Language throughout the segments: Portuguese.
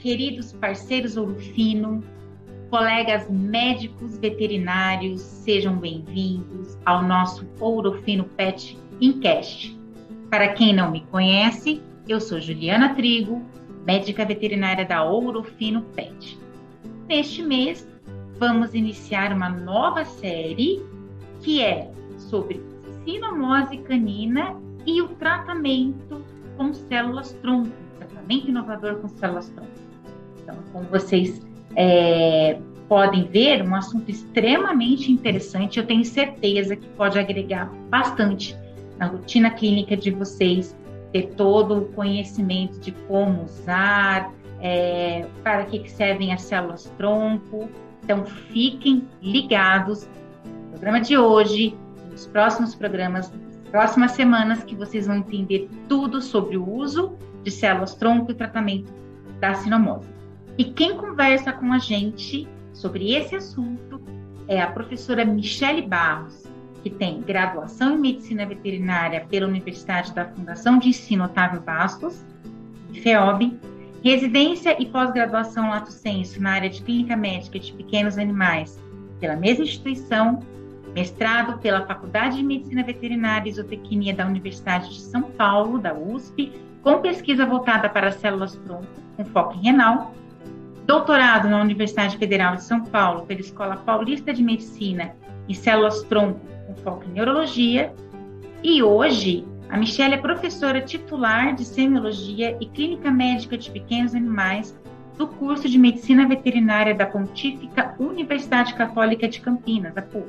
queridos parceiros Ouro Fino, colegas médicos veterinários, sejam bem-vindos ao nosso Ouro Fino Pet Incast. Para quem não me conhece, eu sou Juliana Trigo, médica veterinária da Ouro Fino Pet. Neste mês, vamos iniciar uma nova série que é sobre sinomose canina e o tratamento com células-tronco, tratamento inovador com células-tronco. Então, como vocês podem ver, um assunto extremamente interessante, eu tenho certeza que pode agregar bastante na rotina clínica de vocês, ter todo o conhecimento de como usar, para que servem as células-tronco. Então, fiquem ligados no programa de hoje, nos próximos programas, nas próximas semanas, que vocês vão entender tudo sobre o uso de células-tronco e tratamento da sinomose. E quem conversa com a gente sobre esse assunto é a professora Michele Barros, que tem graduação em Medicina Veterinária pela Universidade da Fundação de Ensino Otávio Bastos, FEOB, residência e pós-graduação lato sensu na área de clínica médica de pequenos animais pela mesma instituição, mestrado pela Faculdade de Medicina Veterinária e Zootecnia da Universidade de São Paulo, da USP, com pesquisa voltada para células-tronco, com foco em renal, doutorado na Universidade Federal de São Paulo pela Escola Paulista de Medicina e células-tronco, com foco em neurologia, e hoje a Michele é professora titular de Semiologia e Clínica Médica de Pequenos Animais do curso de Medicina Veterinária da Pontífica Universidade Católica de Campinas, a PUC.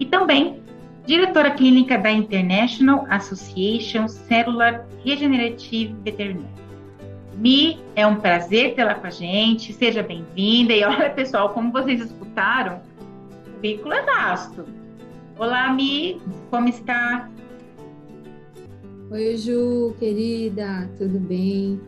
E também diretora clínica da International Association Cellular Regenerative Veterinary. Mi, é um prazer tê-la com a gente, seja bem-vinda. E olha, pessoal, como vocês escutaram, o currículo é vasto. Olá, Mi, como está? Oi, Ju, querida, tudo bem?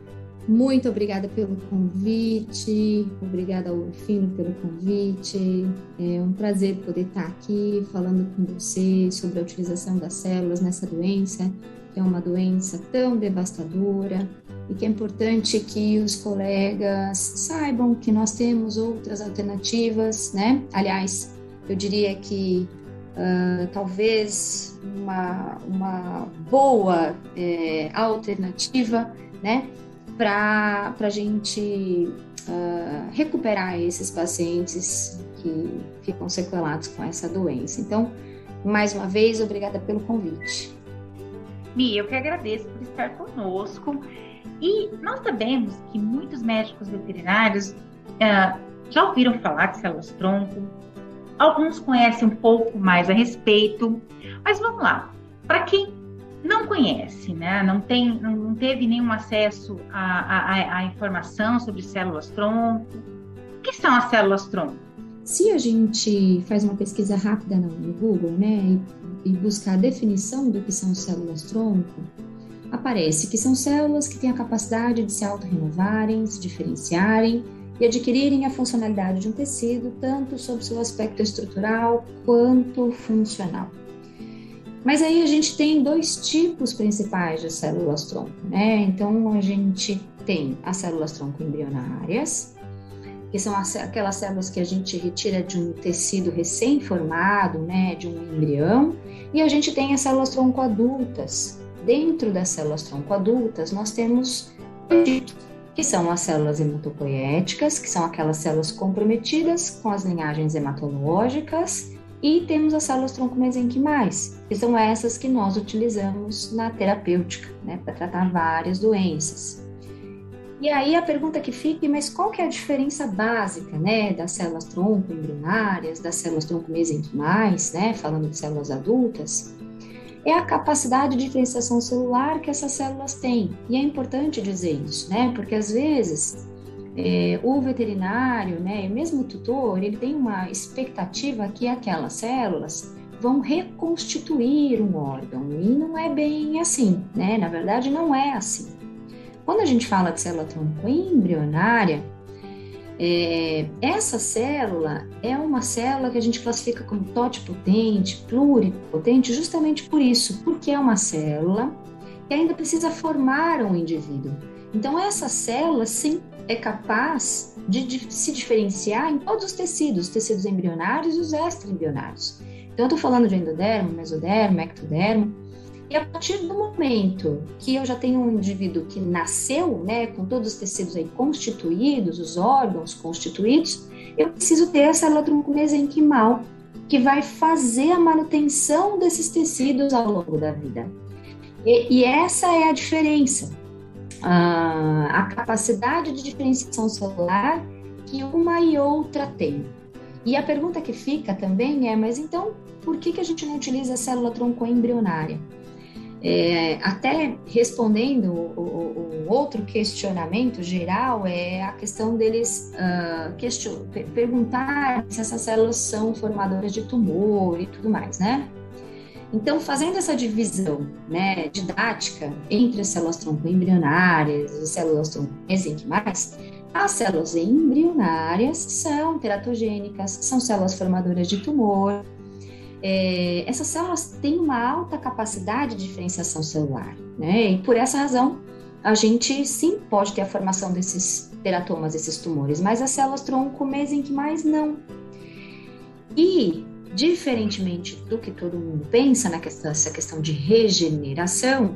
Muito obrigada pelo convite, obrigada ao Ouro Fino pelo convite. É um prazer poder estar aqui falando com você sobre a utilização das células nessa doença, que é uma doença tão devastadora e que é importante que os colegas saibam que nós temos outras alternativas, né? Aliás, eu diria que talvez uma boa alternativa, né, para a gente recuperar esses pacientes que ficam sequelados com essa doença. Então, mais uma vez, obrigada pelo convite. Mi, eu que agradeço por estar conosco. E nós sabemos que muitos médicos veterinários já ouviram falar de células-tronco. Alguns conhecem um pouco mais a respeito, mas vamos lá. Para quem não conhece, né, não teve nenhum acesso à informação sobre células-tronco, o que são as células-tronco? Se a gente faz uma pesquisa rápida no Google, né, e buscar a definição do que são células-tronco, aparece que são células que têm a capacidade de se autorrenovarem, se diferenciarem e adquirirem a funcionalidade de um tecido, tanto sob seu aspecto estrutural quanto funcional. Mas aí a gente tem dois tipos principais de células-tronco, né? Então, a gente tem as células-tronco embrionárias, que são aquelas células que a gente retira de um tecido recém-formado, né, de um embrião, e a gente tem as células-tronco adultas. Dentro das células-tronco adultas, nós temos que são as células hematopoéticas, que são aquelas células comprometidas com as linhagens hematológicas, e temos as células-tronco mesenquimais, que são essas que nós utilizamos na terapêutica, né, para tratar várias doenças. E aí a pergunta que fica, mas qual que é a diferença básica, né, das células-tronco embrionárias, das células-tronco mesenquimais, né, falando de células adultas? É a capacidade de diferenciação celular que essas células têm. E é importante dizer isso, né? Porque às vezes o veterinário, né, e mesmo o tutor, ele tem uma expectativa que aquelas células vão reconstituir um órgão. E não é bem assim, né? Na verdade, não é assim. Quando a gente fala de célula-tronco embrionária, essa célula é uma célula que a gente classifica como totipotente, pluripotente, justamente por isso, porque é uma célula que ainda precisa formar um indivíduo. Então, essa célula, sim, é capaz de se diferenciar em todos os tecidos embrionários e os extra-embrionários. Então, eu estou falando de endodermo, mesodermo, ectodermo, e a partir do momento que eu já tenho um indivíduo que nasceu, né, com todos os tecidos aí constituídos, os órgãos constituídos, eu preciso ter a célula-tronco mesenquimal, que vai fazer a manutenção desses tecidos ao longo da vida. E essa é a diferença, a capacidade de diferenciação celular que uma e outra tem. E a pergunta que fica também é, mas então, por que a gente não utiliza a célula-tronco embrionária? Até respondendo o outro questionamento geral é a questão deles perguntar se essas células são formadoras de tumor e tudo mais, né? Então, fazendo essa divisão, né, didática entre as células-tronco embrionárias e células-tronco mesenquimais, as células embrionárias são teratogênicas, são células formadoras de tumor. Essas células têm uma alta capacidade de diferenciação celular, né? E por essa razão, a gente sim pode ter a formação desses teratomas, esses tumores, mas as células-tronco mesenquimais não. E, diferentemente do que todo mundo pensa nessa questão de regeneração,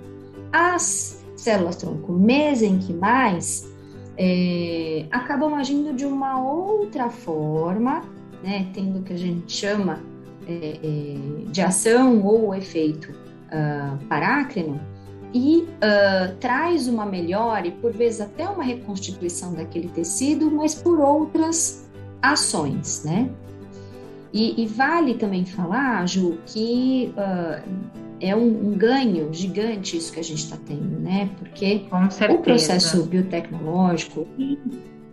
as células-tronco mesenquimais acabam agindo de uma outra forma, né? Tendo o que a gente chama de ação ou efeito parácrino, e traz uma melhora e por vezes até uma reconstituição daquele tecido, mas por outras ações, né? E vale também falar, Ju, que é um ganho gigante isso que a gente está tendo, né? Porque o processo biotecnológico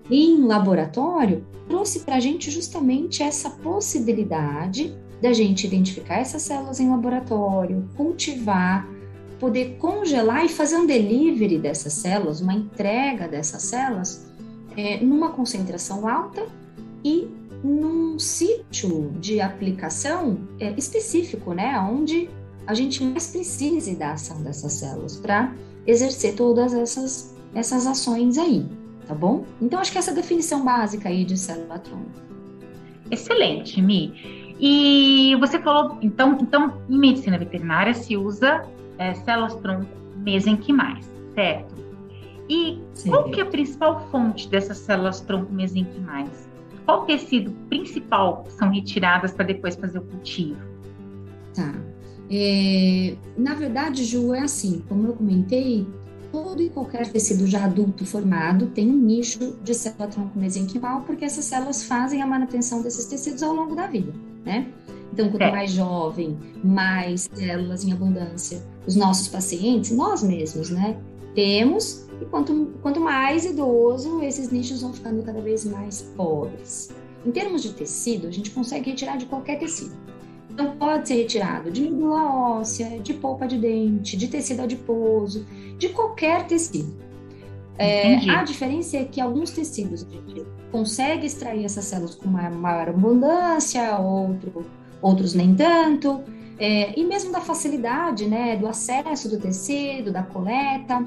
em laboratório trouxe para a gente justamente essa possibilidade da gente identificar essas células em laboratório, cultivar, poder congelar e fazer um delivery dessas células, uma entrega dessas células numa concentração alta e num sítio de aplicação específico, né, onde a gente mais precise da ação dessas células para exercer todas essas ações aí, tá bom? Então, acho que essa definição básica aí de célula-tronco. Excelente, Mi. E você falou, então em medicina veterinária se usa células-tronco mesenquimais, certo? E qual que é a principal fonte dessas células-tronco mesenquimais? Qual tecido principal são retiradas para depois fazer o cultivo? Tá. Na verdade, Ju, é assim, como eu comentei, todo e qualquer tecido já adulto formado tem um nicho de célula-tronco mesenquimal, porque essas células fazem a manutenção desses tecidos ao longo da vida, né? Então, quanto mais jovem, mais células em abundância. Os nossos pacientes, nós mesmos, né? Temos, e quanto mais idoso, esses nichos vão ficando cada vez mais pobres. Em termos de tecido, a gente consegue retirar de qualquer tecido. Então, pode ser retirado de medula óssea, de polpa de dente, de tecido adiposo, de qualquer tecido. A diferença é que alguns tecidos a gente consegue extrair essas células com uma maior abundância, outros nem tanto, e mesmo da facilidade, né, do acesso do tecido, da coleta.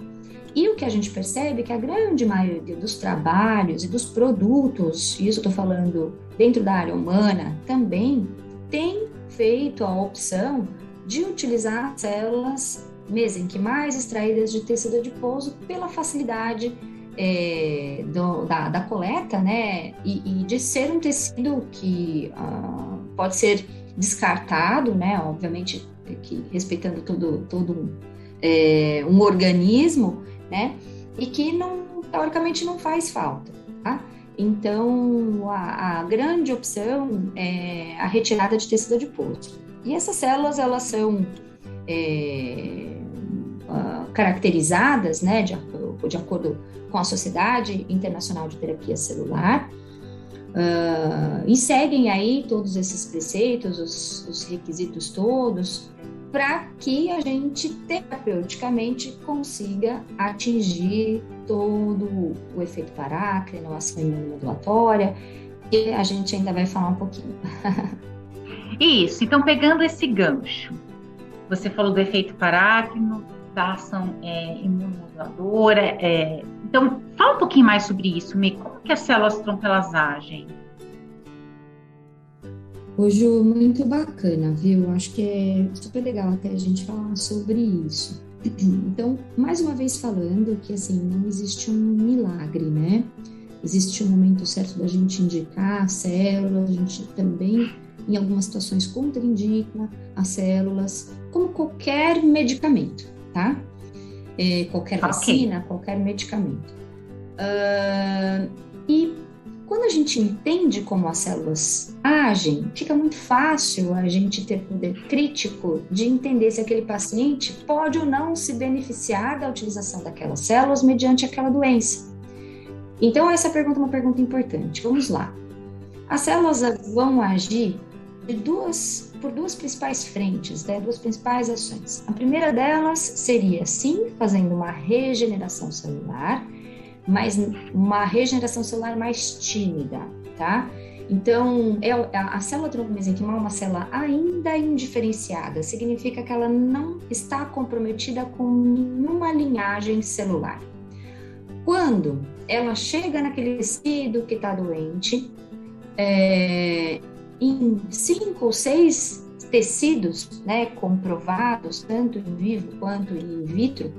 E o que a gente percebe é que a grande maioria dos trabalhos e dos produtos, e isso eu estou falando dentro da área humana também, tem feito a opção de utilizar células mesenquimais extraídas de tecido adiposo pela facilidade da coleta, né, e de ser um tecido que pode ser descartado, né, obviamente que respeitando todo um organismo, né, e que teoricamente não faz falta, tá? Então, a grande opção é a retirada de tecido adiposo. E essas células, elas são caracterizadas, né, de acordo com a Sociedade Internacional de Terapia Celular, e seguem aí todos esses preceitos, os requisitos todos, para que a gente terapeuticamente consiga atingir todo o efeito parácrino, a ação imunomodulatória, que a gente ainda vai falar um pouquinho. Isso, então pegando esse gancho, você falou do efeito parácrino, da ação imunomoduladora. Então, fala um pouquinho mais sobre isso, Mi. Como que as células-tronco elas agem? Hoje, muito bacana, viu? Acho que é super legal até a gente falar sobre isso. Então, mais uma vez falando que, assim, não existe um milagre, né? Existe um momento certo da gente indicar as células, a gente também, em algumas situações, contraindica as células, como qualquer medicamento, tá? Qualquer vacina, qualquer medicamento. E quando a gente entende como as células agem, fica muito fácil a gente ter poder crítico de entender se aquele paciente pode ou não se beneficiar da utilização daquelas células mediante aquela doença. Então, essa pergunta é uma pergunta importante. Vamos lá. As células vão agir por duas principais frentes, né? Duas principais ações. A primeira delas seria, sim, fazendo uma regeneração celular, mas uma regeneração celular mais tímida, tá? Então, a célula tronco-mesenquimal é uma célula ainda indiferenciada, significa que ela não está comprometida com nenhuma linhagem celular. Quando ela chega naquele tecido que está doente, em 5 ou 6 tecidos, né, comprovados, tanto em vivo quanto in vitro,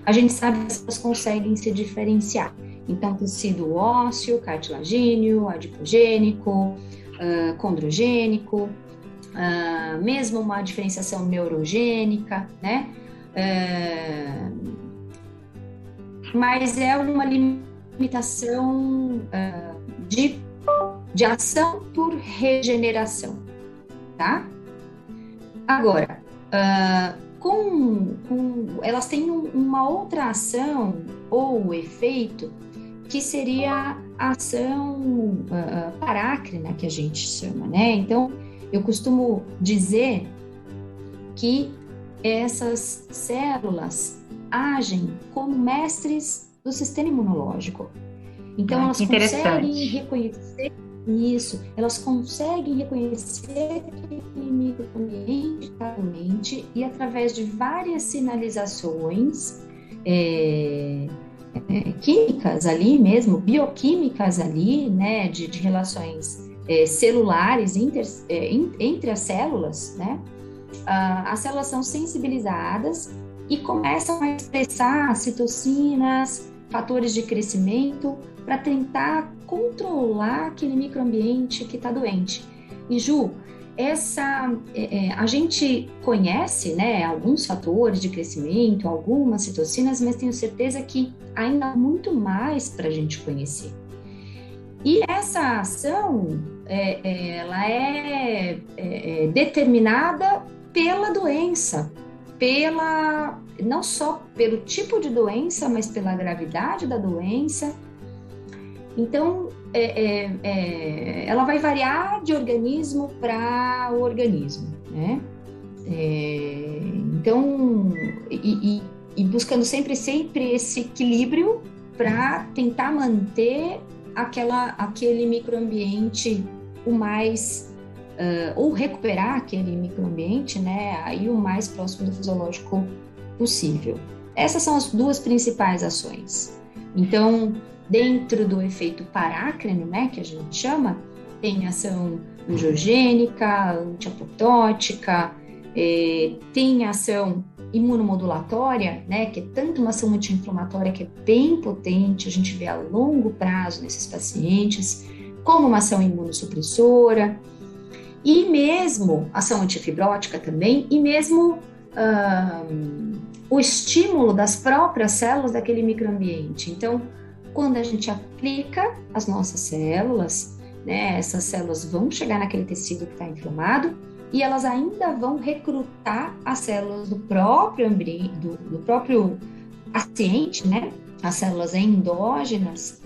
a gente sabe que elas conseguem se diferenciar. Então, tecido ósseo, cartilagíneo, adipogênico, condrogênico, mesmo uma diferenciação neurogênica, né? Mas é uma limitação de ação por regeneração, tá? Agora, elas têm uma outra ação ou efeito que seria a ação parácrina, que a gente chama, né? Então, eu costumo dizer que essas células agem como mestres do sistema imunológico. Então, elas conseguem reconhecer isso, elas conseguem reconhecer aquele microambiente está doente e, através de várias sinalizações químicas ali mesmo, bioquímicas ali, né, de relações celulares entre as células, né, as células são sensibilizadas e começam a expressar citocinas, fatores de crescimento, para tentar controlar aquele microambiente que está doente. E Ju, a gente conhece, né, alguns fatores de crescimento, algumas citocinas, mas tenho certeza que ainda há muito mais para a gente conhecer. E essa ação, ela é determinada pela doença, não só pelo tipo de doença, mas pela gravidade da doença. Então, ela vai variar de organismo para organismo, né? Então, buscando sempre esse equilíbrio para tentar manter aquele microambiente o mais, ou recuperar aquele microambiente, né? Aí o mais próximo do fisiológico possível. Essas são as duas principais ações. Então, dentro do efeito parácrino, né, que a gente chama, tem ação angiogênica, antiapoptótica, tem ação imunomodulatória, né, que é tanto uma ação anti-inflamatória que é bem potente, a gente vê a longo prazo nesses pacientes, como uma ação imunossupressora, e mesmo ação antifibrótica também, e mesmo o estímulo das próprias células daquele microambiente. Então, quando a gente aplica as nossas células, né, essas células vão chegar naquele tecido que está inflamado e elas ainda vão recrutar as células do próprio ambiente, do próprio paciente, né, as células endógenas,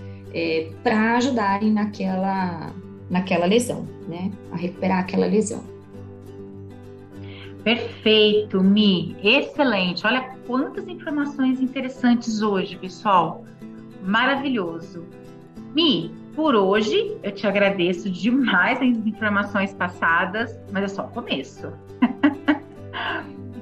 para ajudarem naquela lesão, né, a recuperar aquela lesão. Perfeito, Mi, excelente. Olha quantas informações interessantes hoje, pessoal. Maravilhoso. Mi, por hoje eu te agradeço demais as informações passadas, mas é só o começo.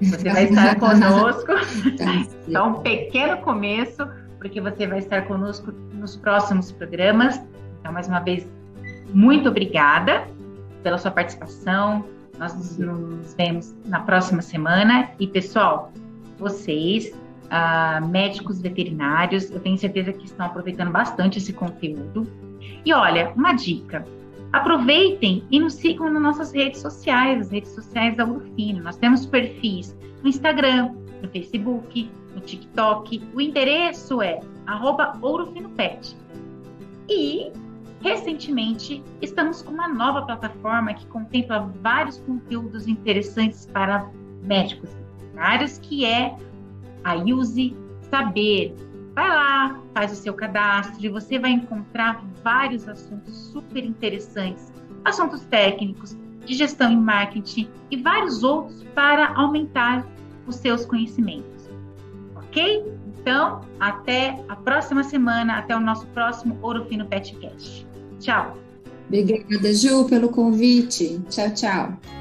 Você vai estar conosco. Tá. Só um pequeno começo, porque você vai estar conosco nos próximos programas. Então, mais uma vez, muito obrigada pela sua participação. Nós nos vemos na próxima semana. E, pessoal, vocês, médicos veterinários, eu tenho certeza que estão aproveitando bastante esse conteúdo. E olha, uma dica. Aproveitem e nos sigam nas nossas redes sociais, as redes sociais da Ourofino. Nós temos perfis no Instagram, no Facebook, no TikTok. O endereço é @ourofinopet. E, recentemente, estamos com uma nova plataforma que contempla vários conteúdos interessantes para médicos veterinários, que é a Use Saber. Vai lá, faz o seu cadastro e você vai encontrar vários assuntos super interessantes, assuntos técnicos, de gestão e marketing e vários outros para aumentar os seus conhecimentos. Ok? Então, até a próxima semana, até o nosso próximo Ourofino Petcast. Tchau! Obrigada, Ju, pelo convite. Tchau, tchau.